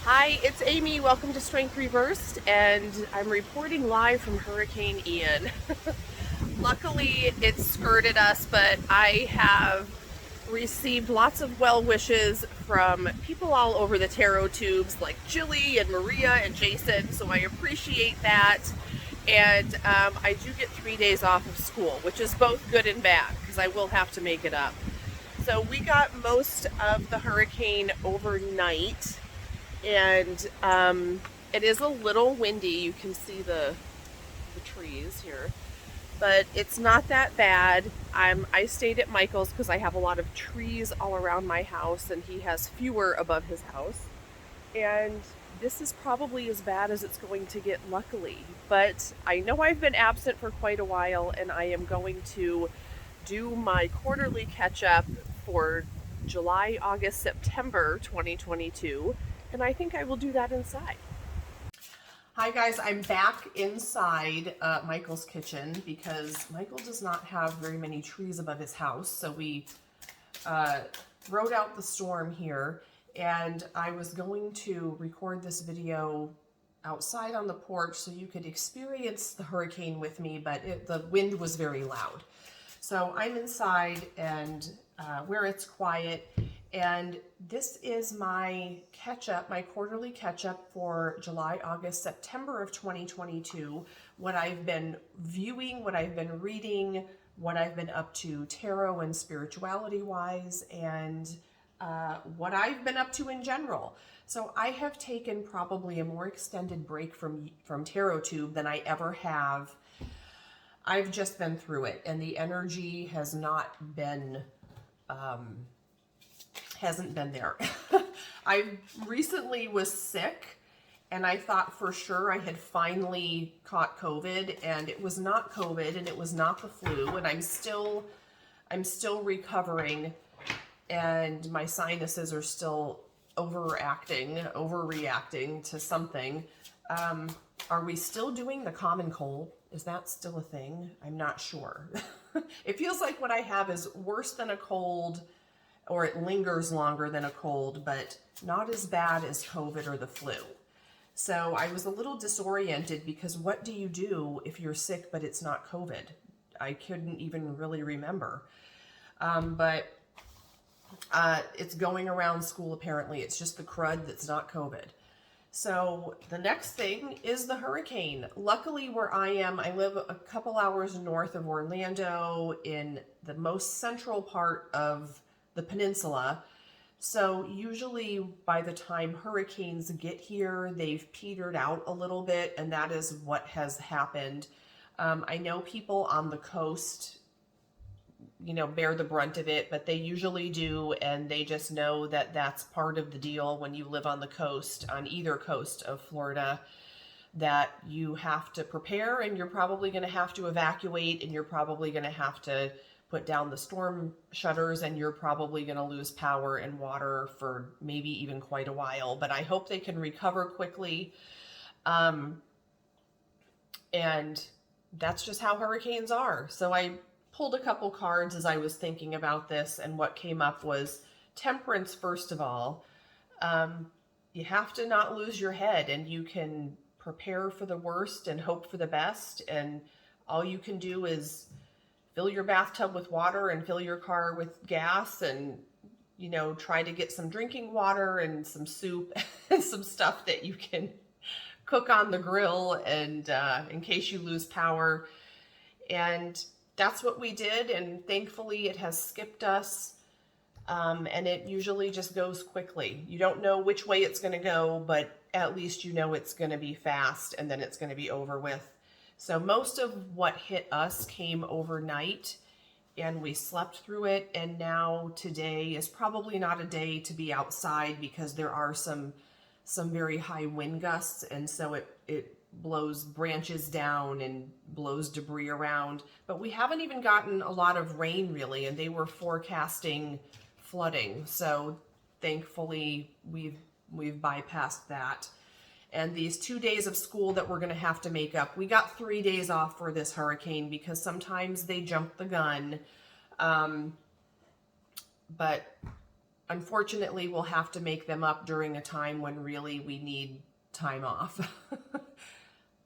Hi, it's Amy. Welcome to Strength Reversed, and I'm reporting live from Hurricane Ian. Luckily, it skirted us, but I have received lots of well wishes from people all over the tarot tubes, like Jilly and Maria and Jason, so I appreciate that. And I do get 3 days off of school, which is both good and bad, because I will have to make it up. So we got most of the hurricane overnight, and it is a little windy. You can see the trees here, but it's not that bad. I stayed at Michael's because I have a lot of trees all around my house, and he has fewer above his house. And this is probably as bad as it's going to get, luckily. But I know I've been absent for quite a while, and I am going to do my quarterly catch up for July, August, September 2022, and I think I will do that inside. Hi guys, I'm back inside Michael's kitchen because Michael does not have very many trees above his house, so we rode out the storm here, and I was going to record this video outside on the porch so you could experience the hurricane with me, but the wind was very loud. So I'm inside and where it's quiet, and this is my catch-up, my quarterly catch-up for July, August, September of 2022, what I've been viewing, what I've been reading, what I've been up to tarot and spirituality-wise, and what I've been up to in general. So I have taken probably a more extended break from Tarot Tube than I ever have. I've just been through it, and the energy has not been, hasn't been there. I recently was sick, and I thought for sure I had finally caught COVID, and it was not COVID, and it was not the flu, and I'm still recovering, and my sinuses are still overreacting to something. Are we still doing the common cold? Is that still a thing? I'm not sure. It feels like what I have is worse than a cold, or it lingers longer than a cold, but not as bad as COVID or the flu. So I was a little disoriented because what do you do if you're sick but it's not COVID? I couldn't even really remember. But it's going around school apparently. It's just the crud that's not COVID. So the next thing is the hurricane. Luckily where I am, I live a couple hours north of Orlando in the most central part of the peninsula. So usually by the time hurricanes get here, they've petered out a little bit, and that is what has happened. I know people on the coast, bear the brunt of it, but they usually do, and they just know that that's part of the deal when you live on the coast, on either coast of Florida, that you have to prepare, and you're probably going to have to evacuate, and you're probably going to have to put down the storm shutters, and you're probably going to lose power and water for maybe even quite a while, but I hope they can recover quickly. And that's just how hurricanes are. So I pulled a couple cards as I was thinking about this, and what came up was temperance. First of all, you have to not lose your head, and you can prepare for the worst and hope for the best, and all you can do is fill your bathtub with water and fill your car with gas, and try to get some drinking water and some soup and some stuff that you can cook on the grill, and in case you lose power. And that's what we did, and thankfully it has skipped us, and it usually just goes quickly. You don't know which way it's going to go, but at least you know it's going to be fast, and then it's going to be over with. So most of what hit us came overnight, and we slept through it, and now today is probably not a day to be outside because there are some very high wind gusts, and so it blows branches down and blows debris around. But we haven't even gotten a lot of rain really, and they were forecasting flooding. So thankfully we've bypassed that. And these 2 days of school that we're going to have to make up, we got 3 days off for this hurricane because sometimes they jump the gun. But unfortunately, we'll have to make them up during a time when really we need time off.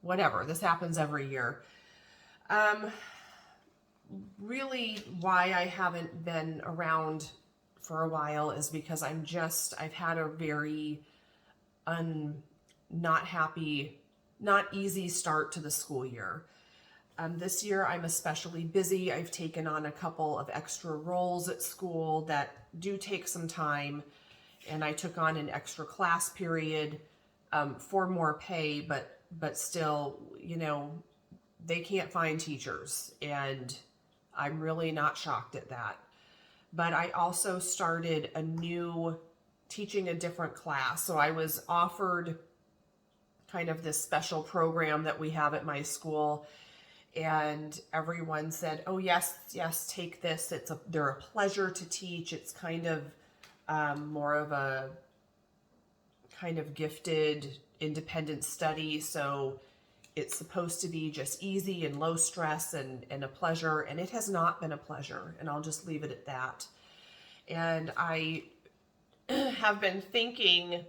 Whatever, this happens every year. Really, why I haven't been around for a while is because I've had a very not happy, not easy start to the school year. This year I'm especially busy. I've taken on a couple of extra roles at school that do take some time, and I took on an extra class period for more pay, but still, you know, they can't find teachers, and I'm really not shocked at that. But I also started teaching a different class. So I was offered kind of this special program that we have at my school, and everyone said, oh yes, take this. They're a pleasure to teach. It's kind of more of a kind of gifted independent study. So it's supposed to be just easy and low stress and a pleasure, and it has not been a pleasure, and I'll just leave it at that. And I have been thinking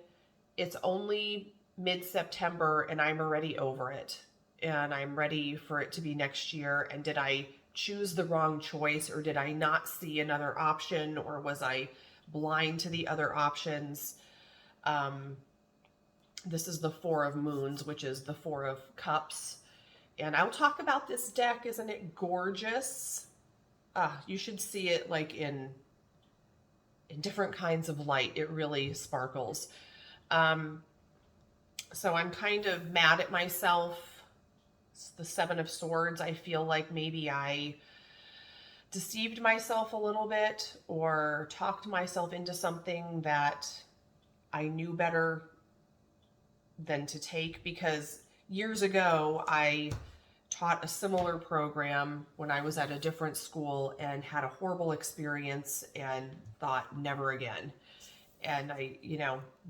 it's only mid-September and I'm already over it, and I'm ready for it to be next year. And did I choose the wrong choice, or did I not see another option, or was I blind to the other options? This is the Four of Moons, which is the Four of Cups. And I'll talk about this deck. Isn't it gorgeous? You should see it like in different kinds of light. It really sparkles. So I'm kind of mad at myself. It's the Seven of Swords. I feel like maybe I deceived myself a little bit, or talked myself into something that I knew better than to take, because years ago I taught a similar program when I was at a different school and had a horrible experience and thought never again. And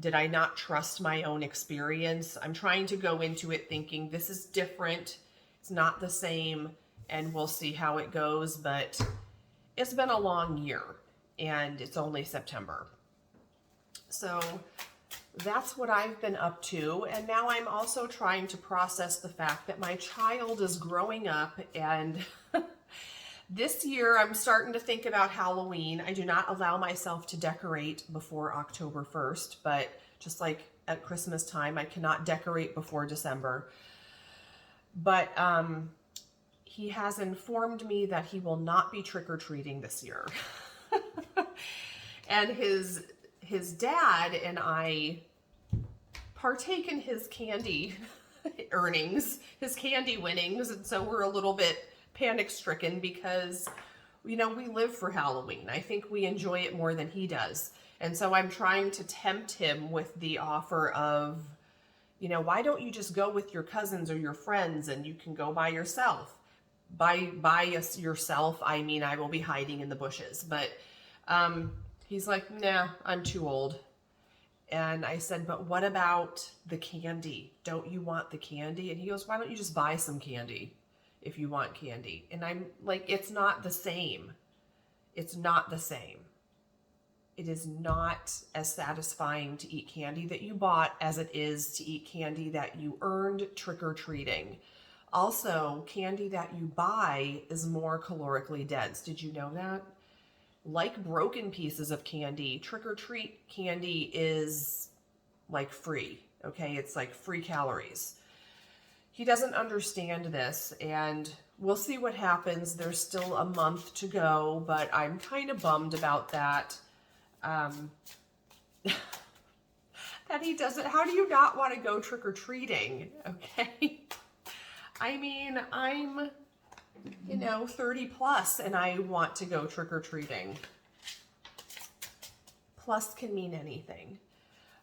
did I not trust my own experience? I'm trying to go into it thinking this is different. It's not the same, and we'll see how it goes. But it's been a long year, and it's only September. So that's what I've been up to. And now I'm also trying to process the fact that my child is growing up, and this year I'm starting to think about Halloween. I do not allow myself to decorate before October 1st, but just like at Christmas time, I cannot decorate before December. But he has informed me that he will not be trick-or-treating this year. And his dad and I partake in his candy earnings, his candy winnings, and so we're a little bit panic-stricken because, we live for Halloween. I think we enjoy it more than he does. And so I'm trying to tempt him with the offer of, why don't you just go with your cousins or your friends, and you can go by yourself. By yourself, I mean I will be hiding in the bushes. But he's like, nah, I'm too old. And I said, but what about the candy? Don't you want the candy? And he goes, why don't you just buy some candy if you want candy? And I'm like, it's not the same. It's not the same. It is not as satisfying to eat candy that you bought as it is to eat candy that you earned trick-or-treating. Also, candy that you buy is more calorically dense. Did you know that? Like broken pieces of candy, trick-or-treat candy is like free, okay? It's like free calories. He doesn't understand this, and we'll see what happens. There's still a month to go, but I'm kind of bummed about that. That he doesn't. How do you not want to go trick-or-treating, okay? I mean, I'm 30 plus, and I want to go trick-or-treating. Plus can mean anything.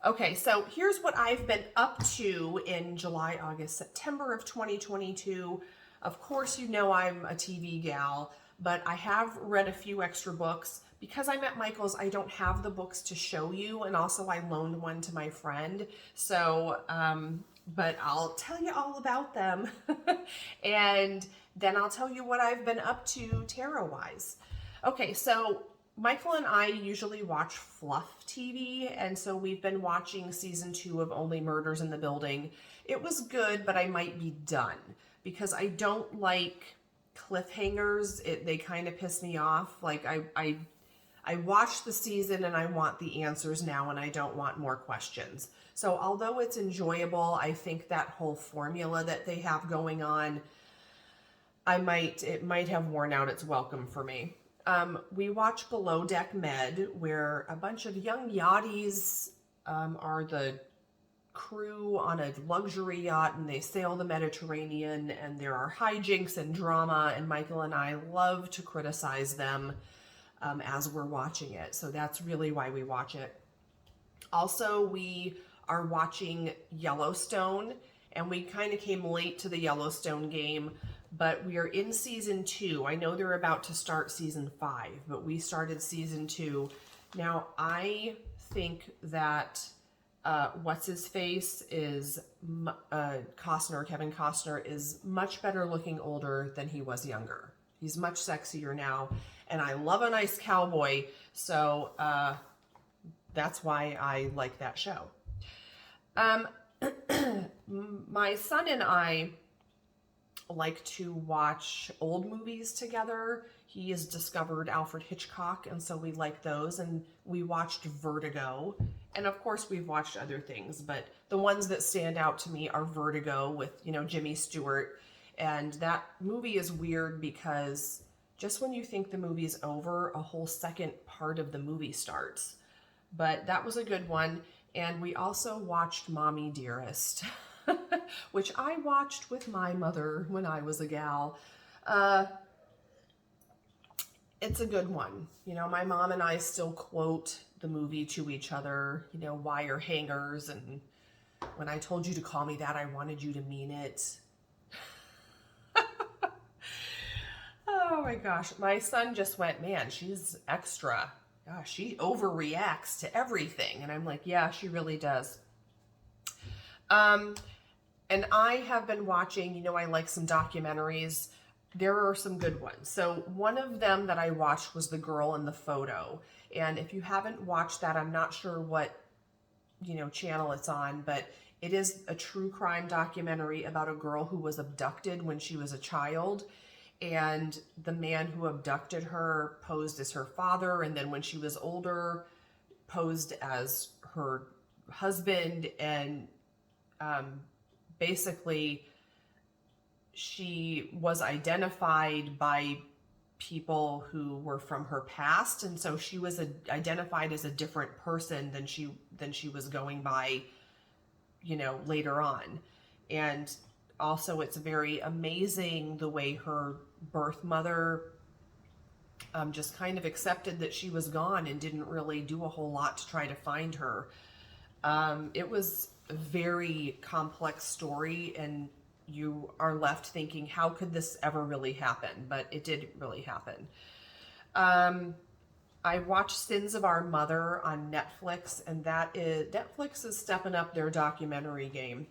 Okay, so here's what I've been up to in July, August, September of 2022. Of course, I'm a TV gal, but I have read a few extra books. Because I'm at Michael's, I don't have the books to show you, and also I loaned one to my friend. So, but I'll tell you all about them. And then I'll tell you what I've been up to tarot-wise. Okay, so Michael and I usually watch fluff TV, and so we've been watching season 2 of Only Murders in the Building. It was good, but I might be done because I don't like cliffhangers. They kind of piss me off. Like I watched the season and I want the answers now and I don't want more questions. So although it's enjoyable, I think that whole formula that they have going on, it might have worn out its welcome for me. We watch Below Deck Med, where a bunch of young yachties are the crew on a luxury yacht and they sail the Mediterranean, and there are hijinks and drama, and Michael and I love to criticize them as we're watching it. So that's really why we watch it. Also, we are watching Yellowstone, and we kind of came late to the Yellowstone game, but we are in season 2. I know they're about to start season 5, but we started season 2. Now, I think that what's his face is Kevin Costner is much better looking older than he was younger. He's much sexier now, and I love a nice cowboy, so that's why I like that show. My son and I like to watch old movies together. He has discovered Alfred Hitchcock, and so we like those, and we watched Vertigo, and of course we've watched other things, but the ones that stand out to me are Vertigo with, Jimmy Stewart. And that movie is weird because just when you think the movie's over, a whole second part of the movie starts. But that was a good one. And we also watched Mommy Dearest, which I watched with my mother when I was a gal. It's a good one. My mom and I still quote the movie to each other, wire hangers, and when I told you to call me that, I wanted you to mean it. Oh my gosh, my son just went, man, she's extra. Gosh, she overreacts to everything. And I'm like, yeah, she really does. And I have been watching, I like some documentaries. There are some good ones. So one of them that I watched was The Girl in the Photo. And if you haven't watched that, I'm not sure what, channel it's on, but it is a true crime documentary about a girl who was abducted when she was a child. And the man who abducted her posed as her father, and then when she was older, posed as her husband, and basically she was identified by people who were from her past, and so she was identified as a different person than she was going by, later on. And also, it's very amazing the way her birth mother just kind of accepted that she was gone and didn't really do a whole lot to try to find her. It was a very complex story, and you are left thinking, how could this ever really happen? But it did really happen. I watched Sins of Our Mother on Netflix, and Netflix is stepping up their documentary game.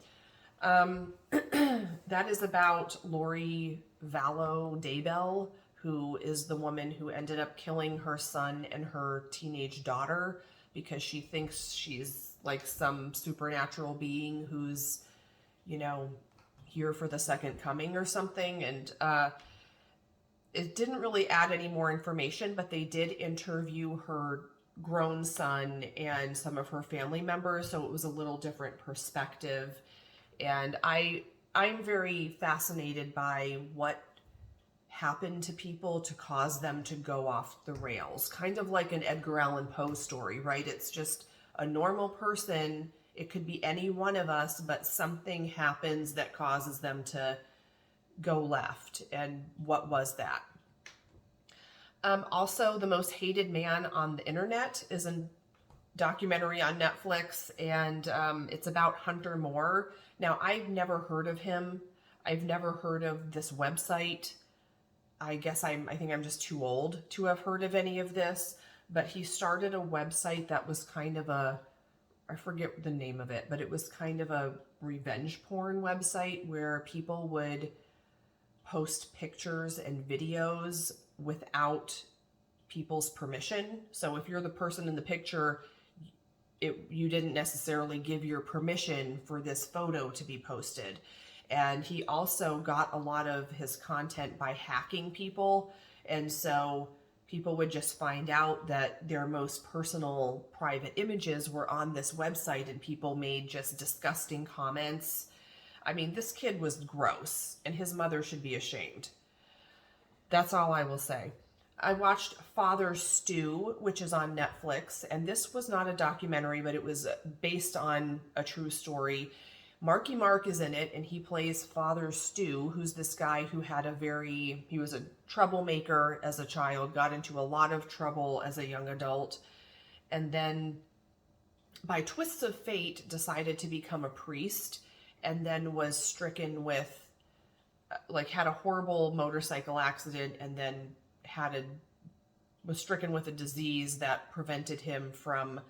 That is about Lori Vallow Daybell, who is the woman who ended up killing her son and her teenage daughter because she thinks she's like some supernatural being who's, here for the second coming or something. And it didn't really add any more information, but they did interview her grown son and some of her family members, so it was a little different perspective. And I'm very fascinated by what happened to people to cause them to go off the rails. Kind of like an Edgar Allan Poe story, right? It's just a normal person. It could be any one of us, but something happens that causes them to go left. And what was that? Also, The Most Hated Man on the Internet is a documentary on Netflix, and it's about Hunter Moore. Now, I've never heard of him. I've never heard of this website. I think I'm just too old to have heard of any of this, but he started a website that was kind of I forget the name of it, but it was kind of a revenge porn website where people would post pictures and videos without people's permission. So if you're the person in the picture, you didn't necessarily give your permission for this photo to be posted. And he also got a lot of his content by hacking people. And so people would just find out that their most personal private images were on this website, and people made just disgusting comments. I mean, this kid was gross, and his mother should be ashamed. That's all I will say. I watched Father Stew, which is on Netflix, and this was not a documentary, but it was based on a true story. Marky Mark is in it, and he plays Father Stew, who's this guy who he was a troublemaker as a child, got into a lot of trouble as a young adult, and then by twists of fate decided to become a priest, and then was stricken with, had a horrible motorcycle accident, and then was stricken with a disease that prevented him from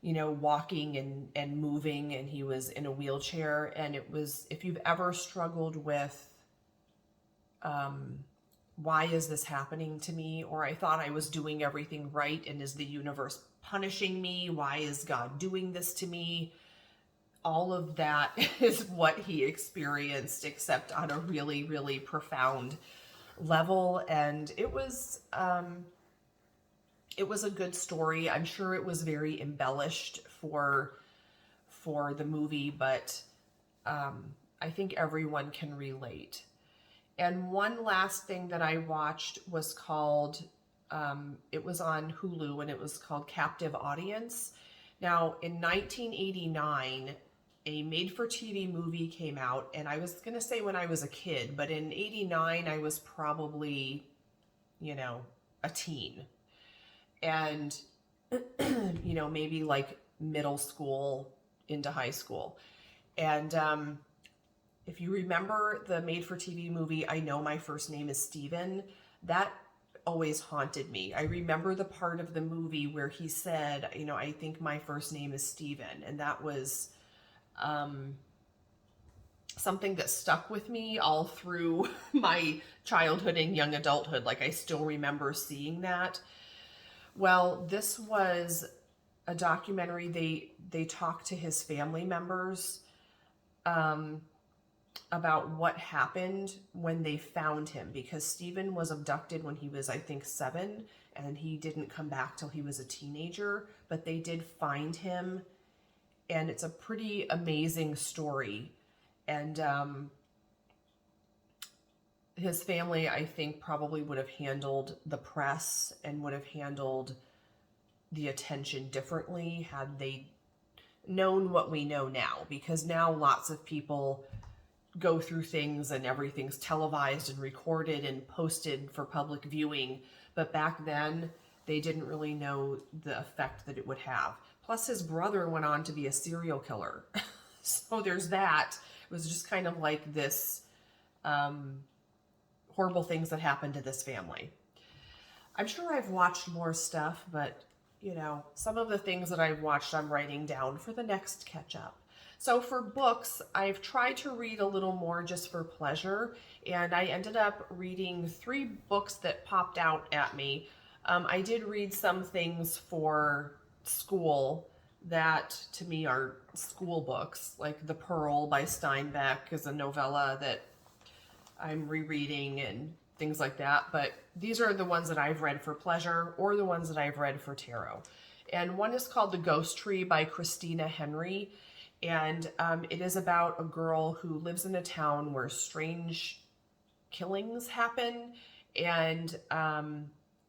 walking and moving, and he was in a wheelchair. And it was, if you've ever struggled with, why is this happening to me? Or I thought I was doing everything right, and is the universe punishing me? Why is God doing this to me? All of that is what he experienced, except on a really, really profound level. And it was a good story. I'm sure it was very embellished for the movie, but I think everyone can relate. And one last thing that I watched was called, it was on Hulu, and it was called Captive Audience. Now, in 1989, a made-for-TV movie came out, and I was going to say when I was a kid, but in 89, I was probably, a teen. And, maybe like middle school into high school. And if you remember the made-for-TV movie, I Know My First Name is Steven, that always haunted me. I remember the part of the movie where he said, I think my first name is Steven. And that was something that stuck with me all through my childhood and young adulthood. Like, I still remember seeing that. Well, this was a documentary. They talked to his family members about what happened when they found him, because Stephen was abducted when he was, I think, 7, and he didn't come back till he was a teenager, but they did find him, and it's a pretty amazing story. And his family, I think, probably would have handled the press and would have handled the attention differently had they known what we know now, because now lots of people go through things and everything's televised and recorded and posted for public viewing. But back then, they didn't really know the effect that it would have. Plus, his brother went on to be a serial killer. So there's that. It was just kind of like this horrible things that happened to this family. I'm sure I've watched more stuff, but some of the things that I've watched, I'm writing down for the next catch up. So for books, I've tried to read a little more just for pleasure, and I ended up reading 3 books that popped out at me. I did read some things for school that to me are school books, like The Pearl by Steinbeck is a novella that I'm rereading and things like that. But these are the ones that I've read for pleasure, or the ones that I've read for tarot. And one is called The Ghost Tree by Christina Henry. And it is about a girl who lives in a town where strange killings happen. And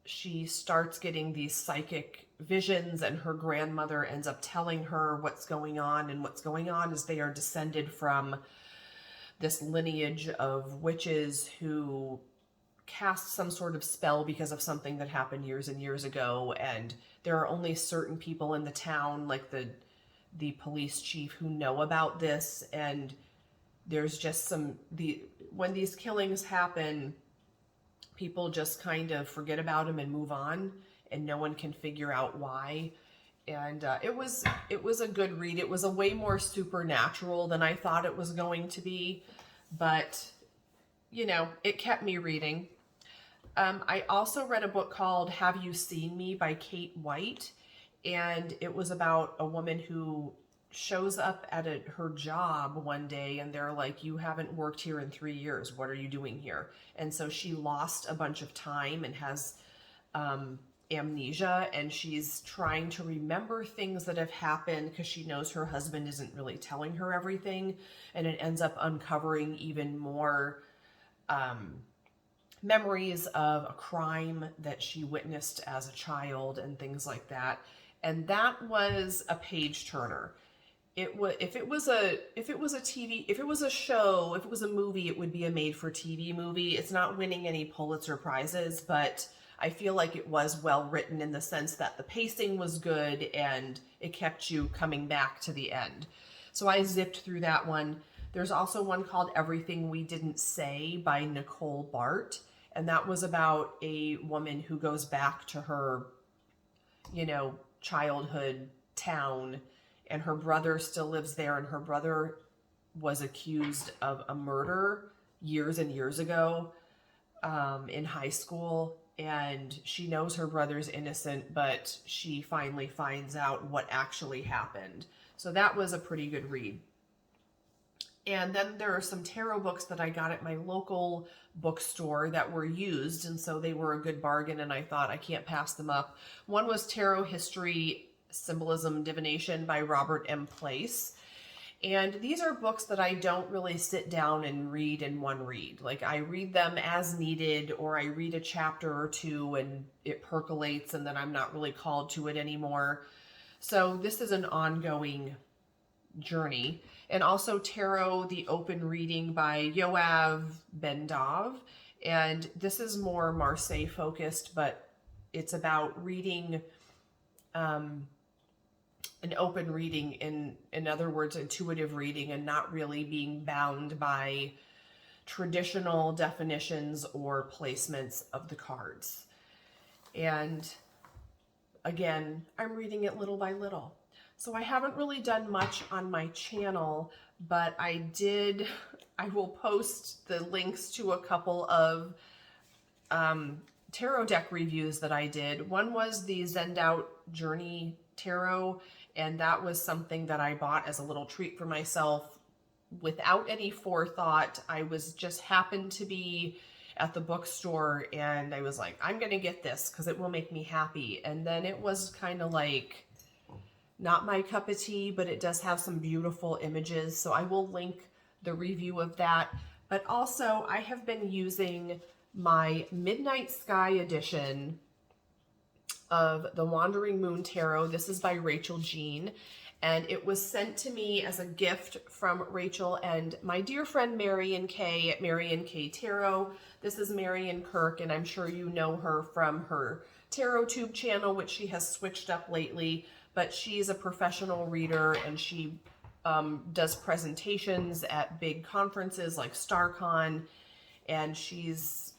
she starts getting these psychic visions, and her grandmother ends up telling her what's going on. And what's going on is they are descended from this lineage of witches who cast some sort of spell because of something that happened years and years ago. And there are only certain people in the town, like the police chief, who know about this. And there's just when these killings happen, people just kind of forget about them and move on, and no one can figure out why. And it was a good read. It was a way more supernatural than I thought it was going to be, but it kept me reading. I also read a book called Have You Seen Me by Kate White, and it was about a woman who shows up at her job one day and they're like, you haven't worked here in 3 years. What are you doing here? And so she lost a bunch of time and has amnesia, and she's trying to remember things that have happened because she knows her husband isn't really telling her everything, and it ends up uncovering even more memories of a crime that she witnessed as a child and things like that. And that was a page turner. It was, if it was a TV, if it was a show, if it was a movie, it would be a made for TV movie. It's not winning any Pulitzer prizes, but I feel like it was well written in the sense that the pacing was good and it kept you coming back to the end. So I zipped through that one. There's also one called Everything We Didn't Say by Nicole Baart. And that was about a woman who goes back to her, childhood town, and her brother still lives there, and her brother was accused of a murder years and years ago in high school, and she knows her brother's innocent, but she finally finds out what actually happened. So that was a pretty good read. And then there are some tarot books that I got at my local bookstore that were used, and so they were a good bargain, and I thought I can't pass them up. One was Tarot History, Symbolism, Divination by Robert M. Place. And these are books that I don't really sit down and read in one read. Like, I read them as needed, or I read a chapter or two and it percolates and then I'm not really called to it anymore. So this is an ongoing journey. And also Tarot, the Open Reading by Yoav, Ben-Dov. And this is more Marseille focused, but it's about reading an open reading, in other words, intuitive reading, and not really being bound by traditional definitions or placements of the cards. And again, I'm reading it little by little. So I haven't really done much on my channel, but I will post the links to a couple of tarot deck reviews that I did. One was the Zenned Journey Tarot, and that was something that I bought as a little treat for myself without any forethought. I was just happened to be at the bookstore and I was like, I'm gonna get this because it will make me happy. And then it was kind of like not my cup of tea, but it does have some beautiful images, so I will link the review of that. But also I have been using my Midnight Sky edition of the Wandering Moon Tarot. This is by Rachel Jean, and it was sent to me as a gift from Rachel and my dear friend Marion K at Marion K Tarot. This is Marion Kirk, and I'm sure you know her from her Tarot Tube channel, which she has switched up lately, but she's a professional reader, and she does presentations at big conferences like StarCon, and she's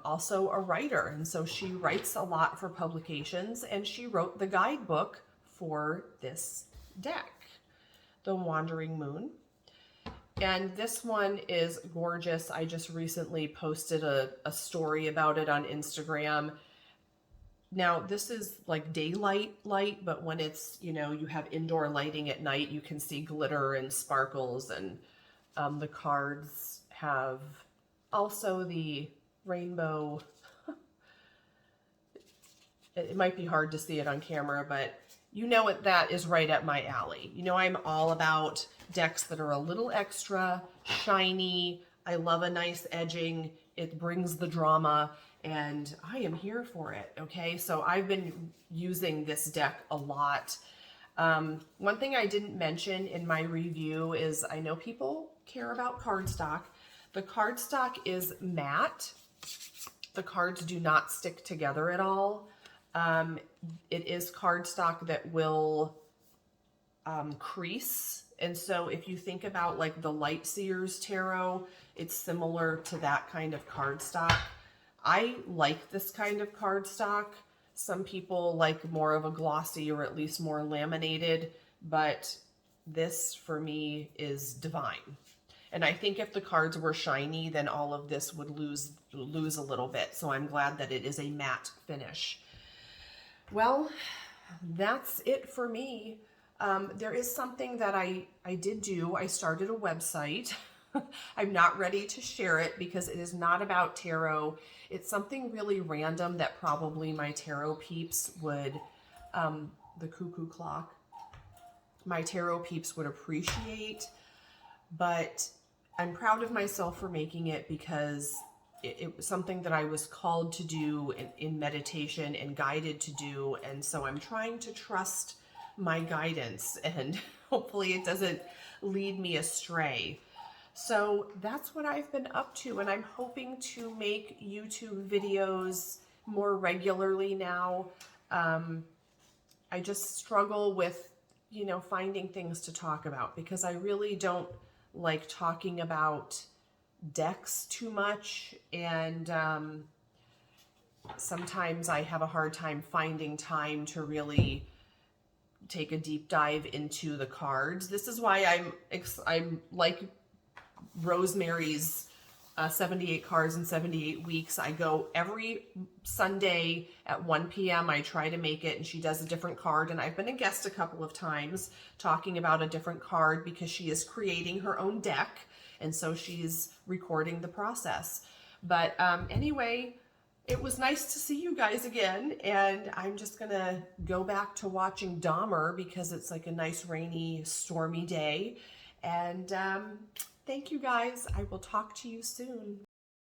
also a writer, and so she writes a lot for publications, and she wrote the guidebook for this deck, The Wandering Moon. And this one is gorgeous. I just recently posted a story about it on Instagram. Now, this is like daylight light, but when it's, you have indoor lighting at night, you can see glitter and sparkles, and the cards have also the rainbow. It might be hard to see it on camera, but that is right up my alley. I'm all about decks that are a little extra shiny. I love a nice edging. It brings the drama, and I am here for it. Okay, so I've been using this deck a lot. One thing I didn't mention in my review is I know people care about cardstock. The cardstock is matte. The cards do not stick together at all. It is cardstock that will crease. And so if you think about like the Light Seers Tarot, it's similar to that kind of cardstock. I like this kind of cardstock. Some people like more of a glossy or at least more laminated, but this for me is divine. And I think if the cards were shiny, then all of this would lose a little bit. So I'm glad that it is a matte finish. Well, that's it for me. There is something that I did do. I started a website. I'm not ready to share it because it is not about tarot. It's something really random that probably my tarot peeps would, the cuckoo clock, my tarot peeps would appreciate. But I'm proud of myself for making it because it was something that I was called to do in meditation and guided to do. And so I'm trying to trust my guidance and hopefully it doesn't lead me astray. So that's what I've been up to, and I'm hoping to make YouTube videos more regularly now. I just struggle with, you know, finding things to talk about because I really don't like talking about decks too much, and sometimes I have a hard time finding time to really take a deep dive into the cards. This is why I'm like Rosemary's 78 cards in 78 weeks. I go every Sunday at 1 p.m. I try to make it, and she does a different card. And I've been a guest a couple of times talking about a different card because she is creating her own deck. And so she's recording the process. But anyway, it was nice to see you guys again. And I'm just going to go back to watching Dahmer because it's like a nice rainy, stormy day. And thank you guys. I will talk to you soon.